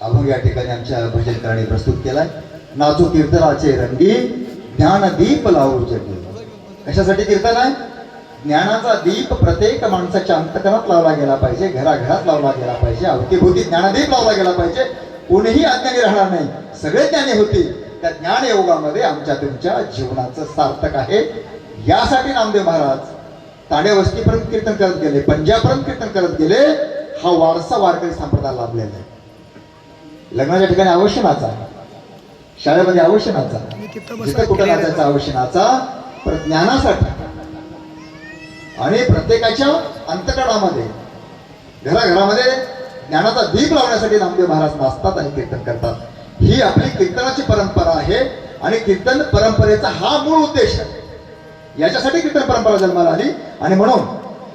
अभंग या ठिकाणी आमच्या भजनकरांनी प्रस्तुत केलाय. नाचू कीर्तनाचे रंगी ज्ञानदीप लावू जगी. कशासाठी कीर्तन आहे? ज्ञानाचा दीप प्रत्येक माणसाच्या अंतकरणात लावला गेला पाहिजे, घराघरात लावला गेला पाहिजे, अवतीभोवती ज्ञानदीप लावला गेला पाहिजे. कोणीही अज्ञानी राहणार नाही, सगळे ज्ञानी होतील. त्या ज्ञान योगामध्ये आमच्या तुमच्या जीवनाचं सार्थक आहे. यासाठी नामदेव महाराज तांड्या वस्तीपर्यंत कीर्तन करत गेले, पंजाबपर्यंत कीर्तन करत गेले. हा वारसा वारकरी संप्रदाय लाभलेला आहे. लग्नाच्या ठिकाणी अवश्य नाचा, शाळेमध्ये अवश्य नाचा, जिथं कुठं नाचायचा अवश्य नाचा. पण ज्ञानासाठी आणि प्रत्येकाच्या अंतकरणामध्ये घराघरामध्ये ज्ञानाचा दीप लावण्यासाठी नामदेव महाराज नाचतात आणि कीर्तन करतात. ही आपली कीर्तनाची परंपरा आहे आणि कीर्तन परंपरेचा हा मूळ उद्देश आहे. याच्यासाठी कीर्तन परंपरा जन्माला आली. आणि म्हणून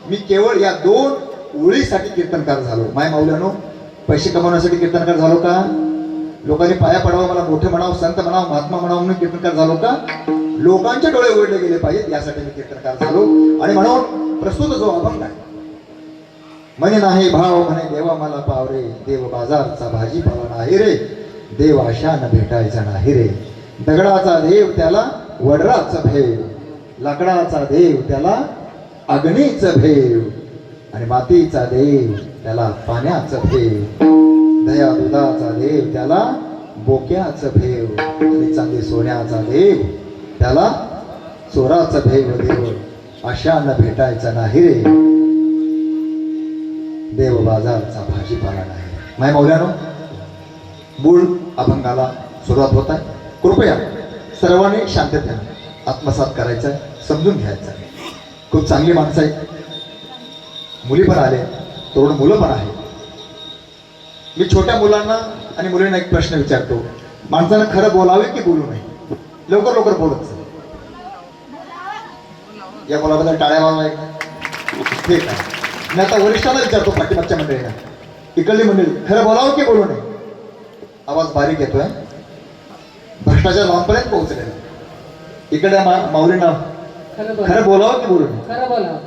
मी केवळ या 2 ओळीसाठी कीर्तनकार झालो. माय मौल्यानो, पैसे कमवण्यासाठी कीर्तनकार झालो का? लोकांनी पाया पडावं, मला मोठे म्हणावं, संत म्हणावं, महात्मा म्हणावं म्हणून कीर्तनकार झालो का? लोकांचे डोळे उघडले गेले पाहिजेत यासाठी मी कीर्तनकार झालो. आणि म्हणून प्रस्तुत जो अभंग आहे, म्हणे नाही भाव म्हणे देवा मला पावरे, देव बाजारचा भाजीपाला नाही रे, देव आशान भेटायचा नाही रे. दगडाचा देव त्याला वडराचं भेव, लाकडाचा देव त्याला अग्नीचं भेव, आणि मातीचा देव त्याला पाण्याचं भेव, दया दुधाचा देव त्याला बोक्याचं भेव, आणि चांदी सोन्याचा देव त्याला चोराचं भेव. देव आशानं भेटायचा नाही रे, देव बाजारचा भाजीपाला नाही. माय मौल्यानो, मूळ अभंगाला सुरुवात होत आहे. कृपया सर्वांनी शांततेने आत्मसात करायचं, समजून घ्यायचं. खूप चांगली माणसं आहेत, मुली पण आले, तरुण मुलं पण आहेत. मी छोट्या मुलांना आणि मुलींना एक प्रश्न विचारतो, माणसानं खरं बोलावे की बोलू नये? लवकर लवकर बोलत चल. या मुलाबद्दल टाळ्या वाजवा एक. ठीक आहे. मी आता वरिष्ठांना विचारतो, पाठीमागच्या मंडळीला, इकडली मंडळी, खरं बोलावं की बोलू नये? आवाज बारीक येतोय, भ्रष्टाचार लांबपर्यंत पोहोचलेला. इकडे माऊलींना, खरं बोलावं की बोलू नये? खरं बोलावं.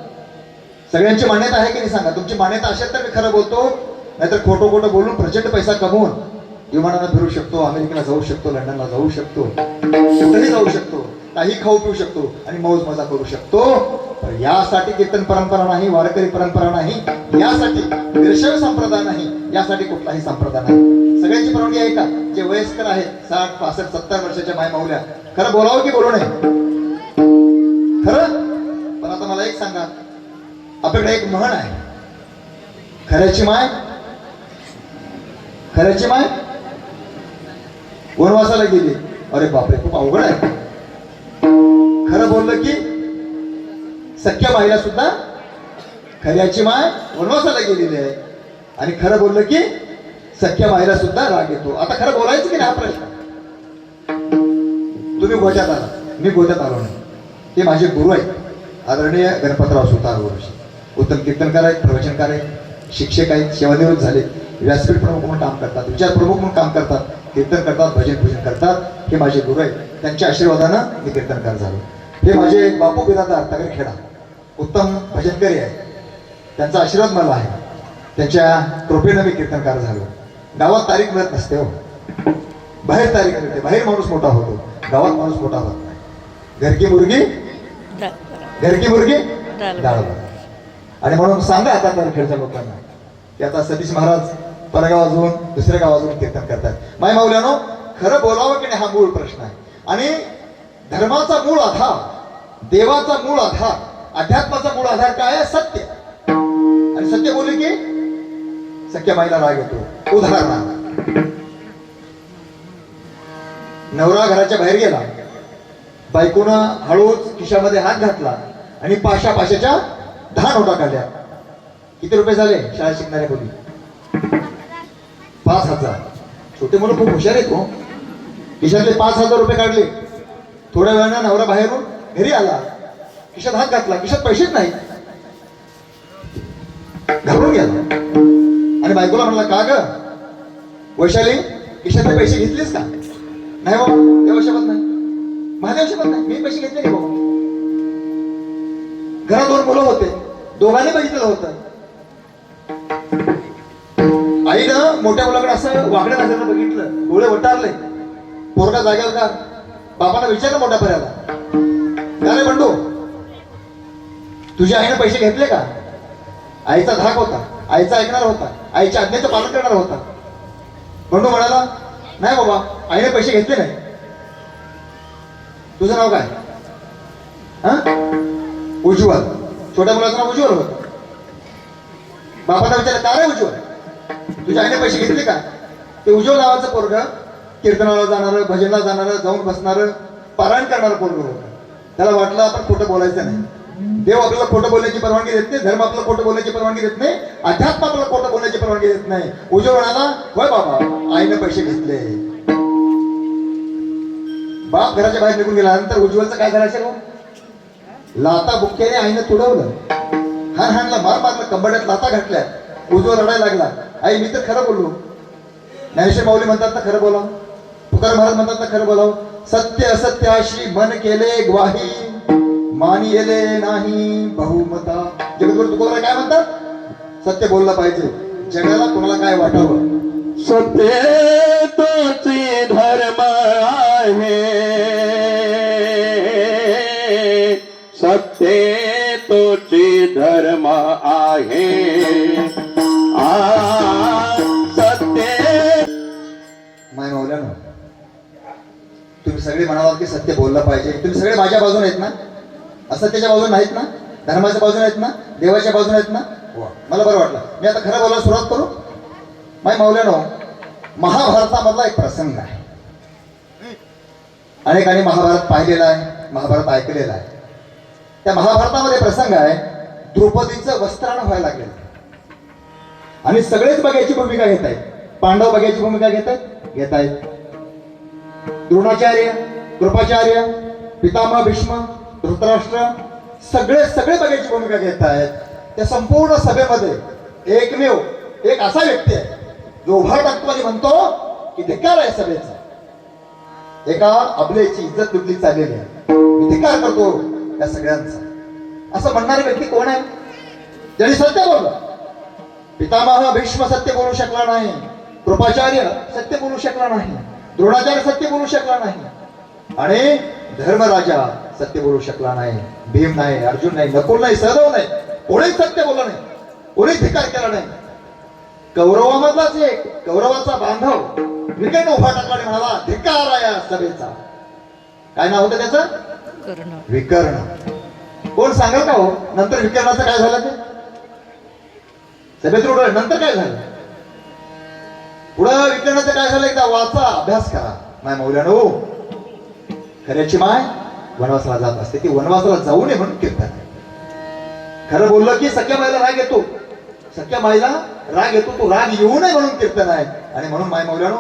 सगळ्यांची मान्यता आहे की नाही सांगा? तुमची मान्यता असेल तर मी खरं बोलतो, नाहीतर खोटं खोटं बोलून प्रचंड पैसा कमवून विमानानं फिरू शकतो, अमेरिकेला जाऊ शकतो, लंडनला जाऊ शकतो, कुठेही जाऊ शकतो, काही खाऊ पिऊ शकतो आणि मौज मजा करू शकतो. पण यासाठी कीर्तन परंपरा नाही, वारकरी परंपरा नाही, यासाठी वीरशैव संप्रदाय नाही, यासाठी कुठलाही संप्रदाय नाही. सगळ्यांची परवानगी आहे का? जे वयस्कर आहेत, 60, 65, 70 वर्षाच्या माय माऊल्या, खरं बोलावं की बोलू नये? खरं. पण आता मला एक सांगा, आपल्याकडे एक म्हण आहे, खऱ्याची माय, खऱ्याची माय वनवासाला गेली. अरे बापरे, खूप अवघड आहे. खरं बोललं की सख्या बाईला सुद्धा खऱ्याची माय वनवासाला गेलेली आहे, आणि खरं बोललं की सख्या बाईला सुद्धा राग येतो. आता खरं बोलायचं की नाही हा प्रश्न. तुम्ही गोत्यात आला, मी गोत्यात आलो नाही. ते माझे गुरु आहेत, आदरणीय गणपतराव सुतार गुरुजी, उत्तम कीर्तनकार आहेत, प्रवचनकार आहेत, शिक्षक आहेत, सेवानिवृत्त झाले, व्यासपीठ प्रमुख म्हणून काम करतात, विचार प्रमुख म्हणून काम करतात, कीर्तन करतात, भजन पूजन करतात. हे माझे गुरु आहेत, त्यांच्या आशीर्वादानं मी कीर्तनकार झालो. हे माझे बापू बिरादार तगरखेडा, उत्तम भजनकरी आहेत, त्यांचा आशीर्वाद मला आहे, त्यांच्या कृपेनं मी कीर्तनकार झालो. गावात तारीख मिळत नसते हो, बाहेर तारीख मिळते. बाहेर माणूस मोठा होतो, गावात माणूस मोठा होत नाही. घरकी मुर्गी, घरकी मुर्गी डाळ. आणि म्हणून सांगा आता तगरखेडच्या लोकांना की आता सतीश महाराज परगावाजून दुसऱ्या गावाजून कीर्तन करतात. माय माऊल्यानो, खरं बोलावं की नाही हा मूळ प्रश्न आहे. आणि धर्माचा मूळ आधार, देवाचा मूळ आधार, अध्यात्माचा मूळ आधार काय आहे? सत्य. आणि सत्य बोलले की सख्या बाईला राग येतो. उदाहरणार्थ, नवरा घराच्या बाहेर गेला, बायकोनं हळूच खिशामध्ये हात घातला आणि पाशाच्या 10 नोटा काढल्या. किती रुपये झाले? शाळा शिकणाऱ्या मुली 5,000. छोटे मुलं खूप हुशार आहेत हो. खिशातले 5,000 रुपये काढले. थोड्या वेळानं नवरा बाहेरून घरी आला, खिशात हात घातला, खिशात पैसेच नाही. घाबरून गेला आणि बायकोला म्हणला, का ग वैशाली, खिशातले पैसे घेतलेस का? नाही बाबा, देवा शपथ नाही, महादेव शपथ नाही, मी पैसे घेतले नाही बाबा. घरात 2 मुलं होते, दोघांनी बघितलेलं होतं. आईनं मोठ्या मुलाकडे असं वाकडं नजरेनं बघितलं, डोळे वटारले. पोरगा जागेवर का? बापाला विचारलं मोठ्या पर्याला, का रे बंडू, तुझ्या आईनं पैसे घेतले का? आईचा धाक होता, आईचा ऐकणार होता, आईच्या आज्ञेचं पालन करणार होता. बंडू म्हणाला, नाही बाबा, आईने पैसे घेतले नाही. तुझं नाव काय? उज्ज्वल. छोट्या मुलाचं नाव उज्ज्वल होतं. बापाला विचारलं, का रे उज्ज्वल, तुझ्या आईने पैसे घेतले का? ते उज्ज्वल नावाचं पोरग कीर्तनाला जाणार, भजनला जाणार, जाऊन बसणार, पारायण करणार पोरग होतं. त्याला वाटलं आपण खोटं बोलायचं नाही. देव आपल्याला खोटं बोलण्याची परवानगी देत नाही, धर्म आपल्याला खोटं बोलण्याची परवानगी देत नाही, अध्यात्म आपल्याला खोटं बोलण्याची परवानगी देत नाही. उज्ज्वल म्हणाला, होय बाबा, आईने पैसे घेतले. बाप घराच्या बाहेर निघून गेल्यानंतर उज्ज्वलचं काय झालं असेल? लाता बुक्क्याने आईनं तुडवलं, हाणला, मार मारलं, कंबड्यात लाता घातल्या. उज्ज्वल रडायला लागला, आई मी तर खरं बोललो. ज्ञानेश्वर माऊली म्हणतात ना खरं बोलाव, तुकाराम महाराज म्हणतात ना खरं बोलाव. सत्य असत्याशी मन केले ग्वाही, मानी येले नाही बहुमता. जगद्गुरु तुकोबाराय काय म्हणतात? सत्य बोललं पाहिजे, जगाला कोणाला काय वाटावं. सत्य तोची धर्म आहे, सत्य तोची धर्म आहे. सत्य माय मौल्यानो, तुम्ही सगळे म्हणालात की सत्य बोललं पाहिजे. तुम्ही सगळे माझ्या बाजूने आहेत ना? असत्याच्या बाजूने नाहीत ना? धर्माच्या बाजूने आहेत ना? देवाच्या बाजूने आहेत ना? मला बरं वाटलं. मी आता खरं बोलायला सुरुवात करू. माय मौल्यानो, महाभारतामधला एक प्रसंग आहे. अनेकांनी महाभारत पाहिलेला आहे, महाभारत ऐकलेला आहे. त्या महाभारतामध्ये प्रसंग आहे, द्रौपदीचं वस्त्राण व्हायला लागलेलं आणि सगळेच बघायची भूमिका घेत आहेत. पांडव बघायची भूमिका घेत आहेत. द्रोणाचार्य, कृपाचार्य, पितामह भीष्म, धृतराष्ट्र सगळे बघायची भूमिका घेत आहेत. त्या संपूर्ण सभेमध्ये एकमेव एक असा व्यक्ती आहे जो उभा टाकतो आणि म्हणतो की धिक्कार आहे सभेचा. एका अबलेची इज्जत तुटली चाललेली आहे, मी धिक्कार करतो या सगळ्यांचा. असं म्हणणारी व्यक्ती कोण आहे? ज्यांनी सत्य बोललं. पितामह भीष्म सत्य बोलू शकला नाही, कृपाचार्य सत्य बोलू शकला नाही, द्रोणाचार्य सत्य बोलू शकला नाही आणि धर्मराजा सत्य बोलू शकला नाही. भीम नाही, अर्जुन नाही, नकुल नाही, सहदेव नाही, कोणीच सत्य बोललं नाही, कोणीच धिक्कार केला नाही. कौरवामधलाच एक कौरवाचा बांधव विकेट उभा टाकला आणि म्हणाला धिक्कार आहे या सभेचा. काय नाव होतं त्याचं? विकर्ण. कोण सांगाल का हो नंतर विकर्णाचं काय झालं ते? सभेत उडलं, नंतर काय झालं? पुढं विकर्णाचं काय झालं एकदा वाचा, अभ्यास करा. माय मौल्यानो, खऱ्याची माय वनवासाला जात असते, ती वनवासाला जाऊ नये म्हणून कीर्तन. खरं बोललं की सख्या माईला राग येतो, सख्या माईला राग येतो, तो राग येऊ नये म्हणून कीर्तन आहे. आणि म्हणून माय मौल्यानो,